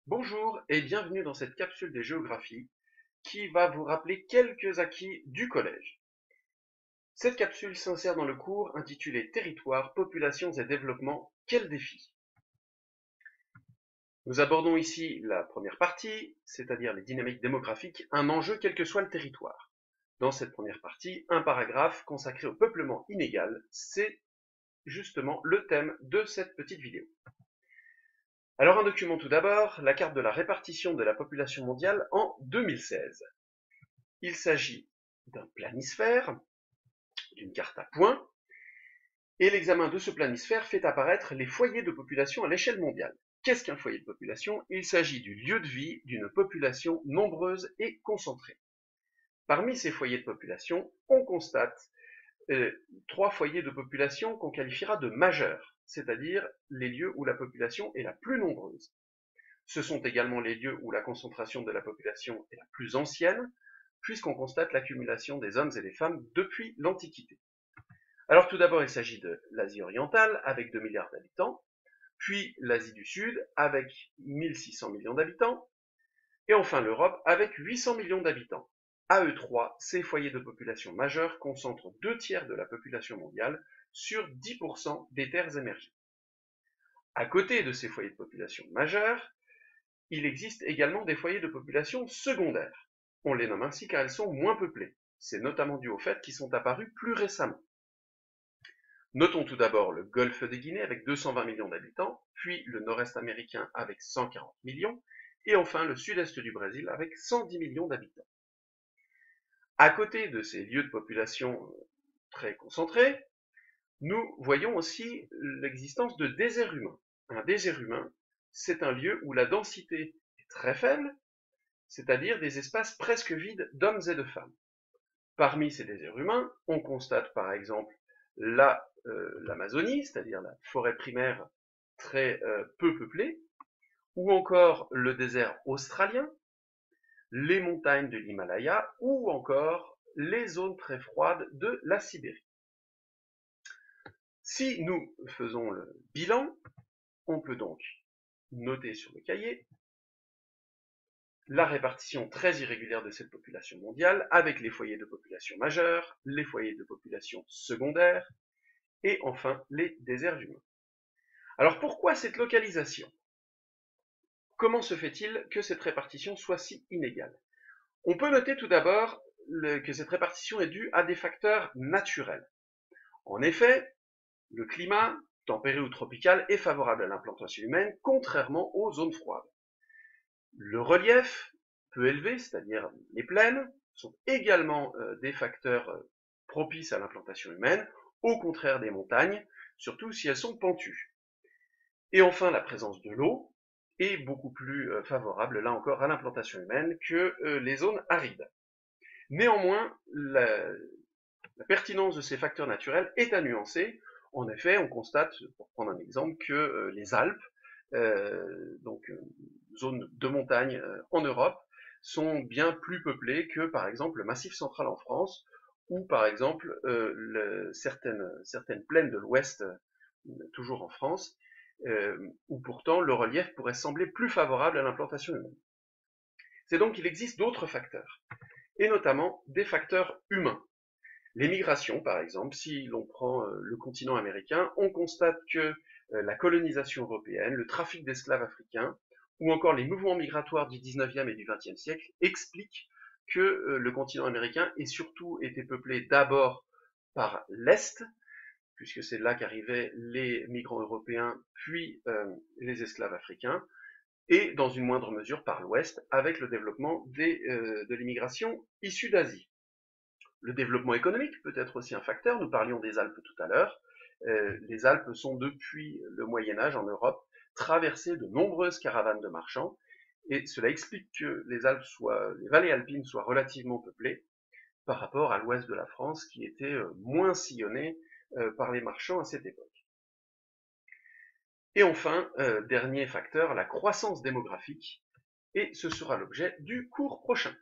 Bonjour et bienvenue dans cette capsule des géographies qui va vous rappeler quelques acquis du collège. Cette capsule s'insère dans le cours intitulé Territoires, populations et développement, quels défis? Nous abordons ici la première partie, c'est-à-dire les dynamiques démographiques, un enjeu quel que soit le territoire. Dans cette première partie, un paragraphe consacré au peuplement inégal, c'est justement le thème de cette petite vidéo. Alors un document tout d'abord, la carte de la répartition de la population mondiale en 2016. Il s'agit d'un planisphère, d'une carte à points, et l'examen de ce planisphère fait apparaître les foyers de population à l'échelle mondiale. Qu'est-ce qu'un foyer de population? Il s'agit du lieu de vie d'une population nombreuse et concentrée. Parmi ces foyers de population, on constate trois foyers de population qu'on qualifiera de majeurs, c'est-à-dire les lieux où la population est la plus nombreuse. Ce sont également les lieux où la concentration de la population est la plus ancienne, puisqu'on constate l'accumulation des hommes et des femmes depuis l'Antiquité. Alors tout d'abord, il s'agit de l'Asie orientale, avec 2 milliards d'habitants, puis l'Asie du Sud, avec 1600 millions d'habitants, et enfin l'Europe, avec 800 millions d'habitants. À eux trois, ces foyers de population majeurs concentrent 2/3 de la population mondiale sur 10% des terres émergées. À côté de ces foyers de population majeurs, il existe également des foyers de population secondaires. On les nomme ainsi car elles sont moins peuplées. C'est notamment dû au fait qu'ils sont apparus plus récemment. Notons tout d'abord le golfe de Guinée avec 220 millions d'habitants, puis le nord-est américain avec 140 millions, et enfin le sud-est du Brésil avec 110 millions d'habitants. À côté de ces lieux de population très concentrés, nous voyons aussi l'existence de déserts humains. Un désert humain, c'est un lieu où la densité est très faible, c'est-à-dire des espaces presque vides d'hommes et de femmes. Parmi ces déserts humains, on constate par exemple l'Amazonie, c'est-à-dire la forêt primaire très peu peuplée, ou encore le désert australien, les montagnes de l'Himalaya, ou encore les zones très froides de la Sibérie. Si nous faisons le bilan, on peut donc noter sur le cahier la répartition très irrégulière de cette population mondiale, avec les foyers de population majeurs, les foyers de population secondaires, et enfin les déserts humains. Alors pourquoi cette localisation? Comment se fait-il que cette répartition soit si inégale? On peut noter tout d'abord que cette répartition est due à des facteurs naturels. En effet, le climat, tempéré ou tropical, est favorable à l'implantation humaine, contrairement aux zones froides. Le relief, peu élevé, c'est-à-dire les plaines, sont également des facteurs propices à l'implantation humaine, au contraire des montagnes, surtout si elles sont pentues. Et enfin, la présence de l'eau est beaucoup plus favorable, là encore, à l'implantation humaine que les zones arides. Néanmoins, la pertinence de ces facteurs naturels est à nuancer. En effet, on constate, pour prendre un exemple, que les Alpes, donc zone de montagne en Europe, sont bien plus peuplées que par exemple le Massif central en France, ou par exemple certaines plaines de l'Ouest, toujours en France, où pourtant le relief pourrait sembler plus favorable à l'implantation humaine. C'est donc qu'il existe d'autres facteurs, et notamment des facteurs humains. Les migrations, par exemple, si l'on prend le continent américain, on constate que la colonisation européenne, le trafic d'esclaves africains, ou encore les mouvements migratoires du 19e et du 20e siècle expliquent que le continent américain ait surtout été peuplé d'abord par l'Est, puisque c'est là qu'arrivaient les migrants européens, puis les esclaves africains, et dans une moindre mesure par l'Ouest, avec le développement de l'immigration issue d'Asie. Le développement économique peut être aussi un facteur. Nous parlions des Alpes tout à l'heure. Les Alpes sont depuis le Moyen-Âge en Europe traversées de nombreuses caravanes de marchands, et cela explique que les vallées alpines soient relativement peuplées par rapport à l'ouest de la France qui était moins sillonné par les marchands à cette époque. Et enfin, dernier facteur, la croissance démographique, et ce sera l'objet du cours prochain.